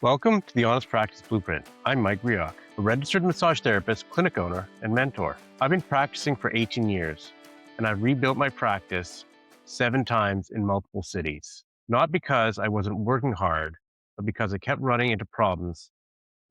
Welcome to the Honest Practice Blueprint. I'm Mike Reoch, a registered massage therapist, clinic owner, and mentor. I've been practicing for 18 years, and I've rebuilt my practice 7 times in multiple cities. Not because I wasn't working hard, but because I kept running into problems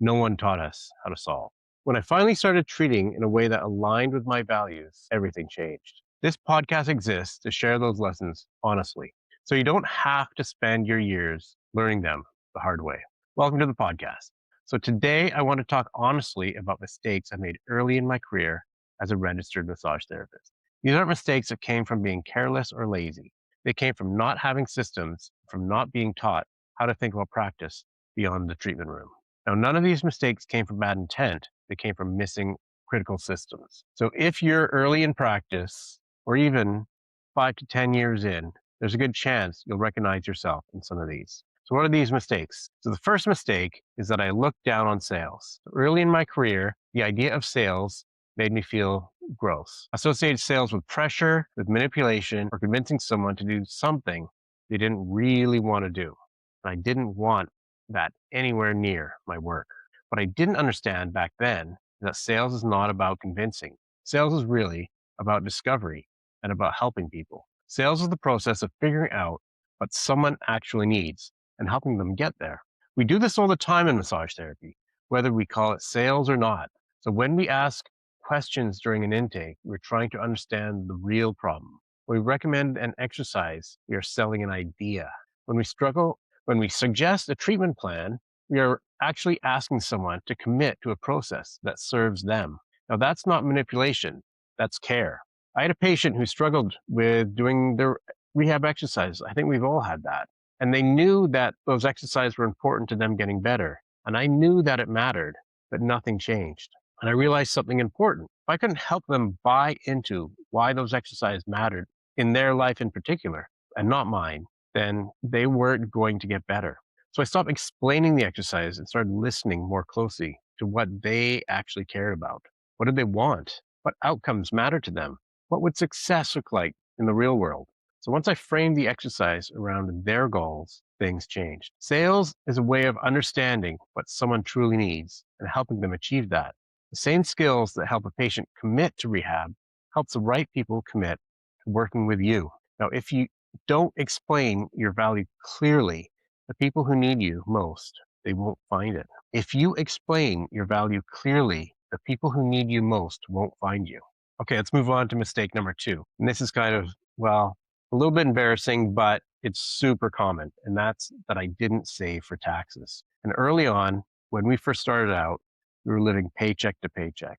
no one taught us how to solve. When I finally started treating in a way that aligned with my values, everything changed. This podcast exists to share those lessons honestly, so you don't have to spend your years learning them the hard way. Welcome to the podcast. So today I want to talk honestly about mistakes I made early in my career as a registered massage therapist. These aren't mistakes that came from being careless or lazy. They came from not having systems, from not being taught how to think about practice beyond the treatment room. Now, none of these mistakes came from bad intent. They came from missing critical systems. So if you're early in practice, or even 5 to 10 years in, there's a good chance you'll recognize yourself in some of these. So what are these mistakes? So the first mistake is that I looked down on sales. Early in my career, the idea of sales made me feel gross. Associated sales with pressure, with manipulation, or convincing someone to do something they didn't really want to do. And I didn't want that anywhere near my work. What I didn't understand back then is that sales is not about convincing. Sales is really about discovery and about helping people. Sales is the process of figuring out what someone actually needs and helping them get there. We do this all the time in massage therapy, whether we call it sales or not. So when we ask questions during an intake, we're trying to understand the real problem. When we recommend an exercise, we are selling an idea. When we suggest a treatment plan, we are actually asking someone to commit to a process that serves them. Now, that's not manipulation, that's care. I had a patient who struggled with doing their rehab exercise. I think we've all had that. And they knew that those exercises were important to them getting better. And I knew that it mattered, but nothing changed. And I realized something important. If I couldn't help them buy into why those exercises mattered in their life in particular, and not mine, then they weren't going to get better. So I stopped explaining the exercise and started listening more closely to what they actually cared about. What did they want? What outcomes mattered to them? What would success look like in the real world? So once I framed the exercise around their goals, things changed. Sales is a way of understanding what someone truly needs and helping them achieve that. The same skills that help a patient commit to rehab helps the right people commit to working with you. Now, if you don't explain your value clearly, the people who need you most, they won't find it. If you explain your value clearly, the people who need you most won't find you. Okay, let's move on to mistake number 2. And this is kind of, well, a little bit embarrassing, but it's super common. And that's that I didn't save for taxes. And early on, when we first started out, we were living paycheck to paycheck.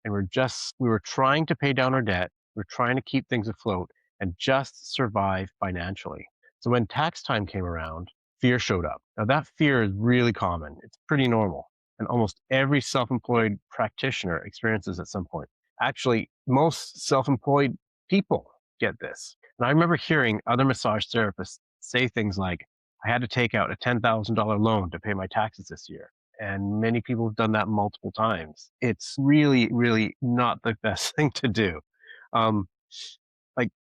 And we were trying to pay down our debt. We're trying to keep things afloat and just survive financially. So when tax time came around, fear showed up. Now that fear is really common. It's pretty normal. And almost every self-employed practitioner experiences at some point. Actually, most self-employed people get this. And I remember hearing other massage therapists say things like, I had to take out a $10,000 loan to pay my taxes this year. And many people have done that multiple times. It's really, really not the best thing to do. Um,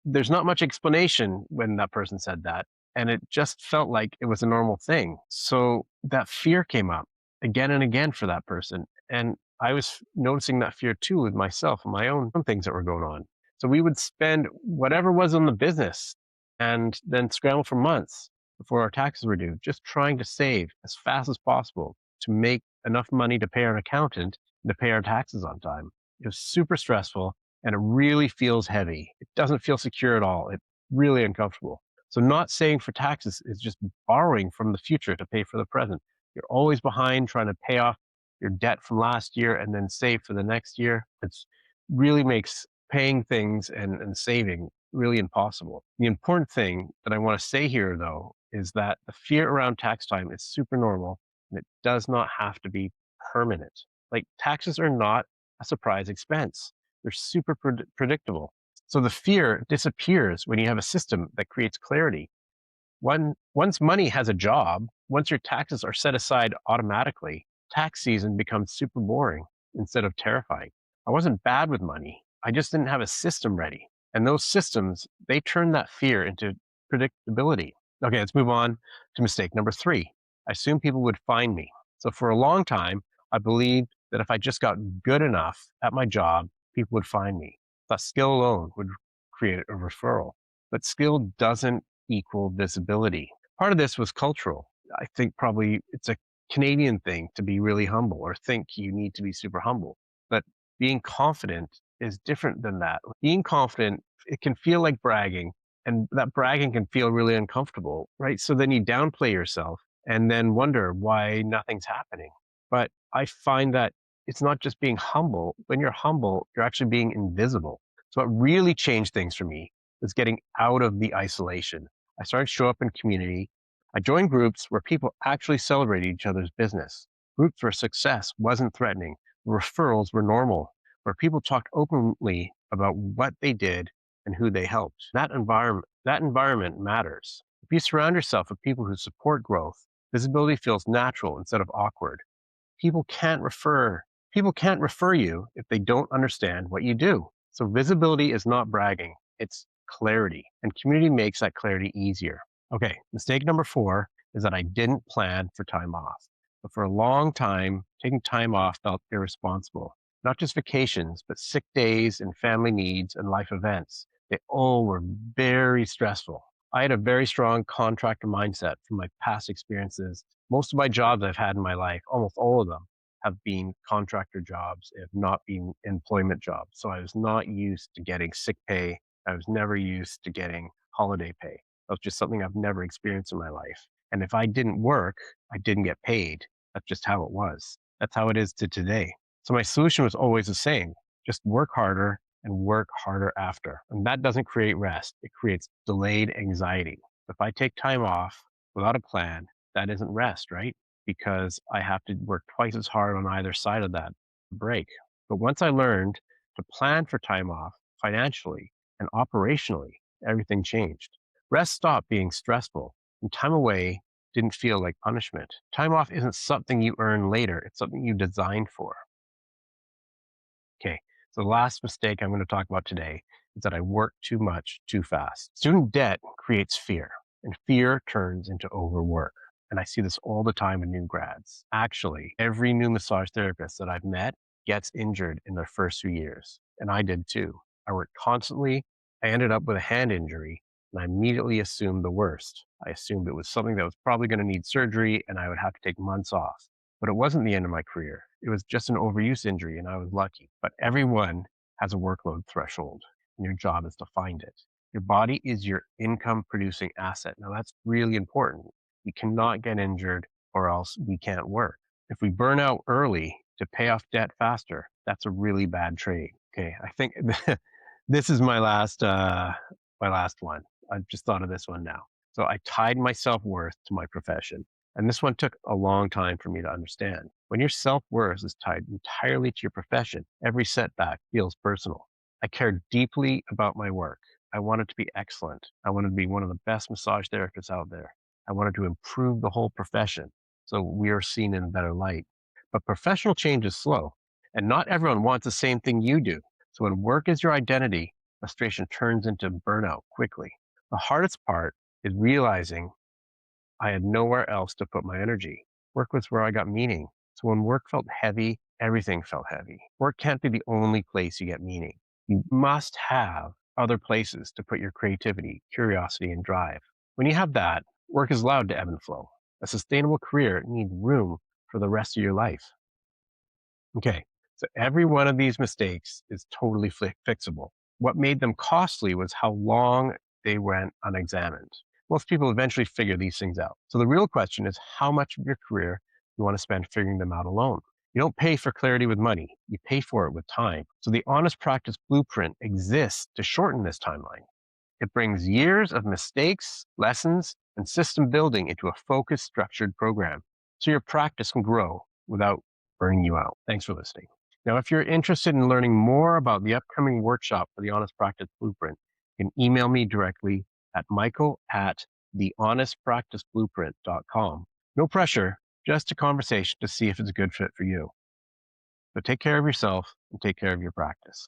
there's not much explanation when that person said that. And it just felt like it was a normal thing. So that fear came up again and again for that person. And I was noticing that fear too with myself and my own things that were going on. So we would spend whatever was in the business and then scramble for months before our taxes were due, just trying to save as fast as possible to make enough money to pay our accountant and to pay our taxes on time. It was super stressful and it really feels heavy. It doesn't feel secure at all. It's really uncomfortable. So not saving for taxes is just borrowing from the future to pay for the present. You're always behind trying to pay off your debt from last year and then save for the next year. It's really makes paying things and saving really impossible. The important thing that I want to say here, though, is that the fear around tax time is super normal and it does not have to be permanent. Like taxes are not a surprise expense. They're super predictable. So the fear disappears when you have a system that creates clarity. Once money has a job, once your taxes are set aside automatically, tax season becomes super boring instead of terrifying. I wasn't bad with money. I just didn't have a system ready. And those systems, they turn that fear into predictability. Okay, let's move on to mistake number 3. I assumed people would find me. So for a long time, I believed that if I just got good enough at my job, people would find me. That skill alone would create a referral. But skill doesn't equal visibility. Part of this was cultural. I think probably it's a Canadian thing to be really humble or think you need to be super humble. But being confident is different than that. Being confident, it can feel like bragging, and that bragging can feel really uncomfortable, right? So then you downplay yourself and then wonder why nothing's happening. But I find that it's not just being humble. When you're humble, you're actually being invisible. So what really changed things for me was getting out of the isolation. I started to show up in community. I joined groups where people actually celebrated each other's business, groups where success wasn't threatening, referrals were normal, where people talked openly about what they did and who they helped. That environment matters. If you surround yourself with people who support growth, visibility feels natural instead of awkward. People can't refer people can't refer you if they don't understand what you do. So visibility is not bragging, it's clarity, and community makes that clarity easier. Okay, mistake number 4 is that I didn't plan for time off. But for a long time, taking time off felt irresponsible. Not just vacations, but sick days and family needs and life events. They all were very stressful. I had a very strong contractor mindset from my past experiences. Most of my jobs I've had in my life, almost all of them, have been contractor jobs, if not been employment jobs. So I was not used to getting sick pay. I was never used to getting holiday pay. That was just something I've never experienced in my life. And if I didn't work, I didn't get paid. That's just how it was. That's how it is to today. So my solution was always the same: just work harder and work harder after. And that doesn't create rest, it creates delayed anxiety. If I take time off without a plan, that isn't rest, right? Because I have to work twice as hard on either side of that break. But once I learned to plan for time off financially and operationally, everything changed. Rest stopped being stressful, and time away didn't feel like punishment. Time off isn't something you earn later, it's something you design for. Okay, so the last mistake I'm going to talk about today is that I work too much too fast. Student debt creates fear, and fear turns into overwork. And I see this all the time in new grads. Actually, every new massage therapist that I've met gets injured in their first few years. And I did too. I worked constantly. I ended up with a hand injury, and I immediately assumed the worst. I assumed it was something that was probably going to need surgery and I would have to take months off. But it wasn't the end of my career. It was just an overuse injury, and I was lucky. But everyone has a workload threshold, and your job is to find it. Your body is your income producing asset. Now, that's really important. We cannot get injured or else we can't work. If we burn out early to pay off debt faster, that's a really bad trade. Okay, I think this is my last one. I've just thought of this one now. So I tied my self-worth to my profession. And this one took a long time for me to understand. When your self-worth is tied entirely to your profession, every setback feels personal. I cared deeply about my work. I wanted to be excellent. I wanted to be one of the best massage therapists out there. I wanted to improve the whole profession so we are seen in a better light. But professional change is slow, and not everyone wants the same thing you do. So when work is your identity, frustration turns into burnout quickly. The hardest part is realizing I had nowhere else to put my energy. Work was where I got meaning. So when work felt heavy, everything felt heavy. Work can't be the only place you get meaning. You must have other places to put your creativity, curiosity, and drive. When you have that, work is allowed to ebb and flow. A sustainable career needs room for the rest of your life. Okay, so every one of these mistakes is totally fixable. What made them costly was how long they went unexamined. Most people eventually figure these things out. So the real question is how much of your career you want to spend figuring them out alone. You don't pay for clarity with money, you pay for it with time. So the Honest Practice Blueprint exists to shorten this timeline. It brings years of mistakes, lessons, and system building into a focused, structured program so your practice can grow without burning you out. Thanks for listening. Now, if you're interested in learning more about the upcoming workshop for the Honest Practice Blueprint, you can email me directly at michael@thehonestpracticeblueprint.com. No pressure, just a conversation to see if it's a good fit for you. So take care of yourself and take care of your practice.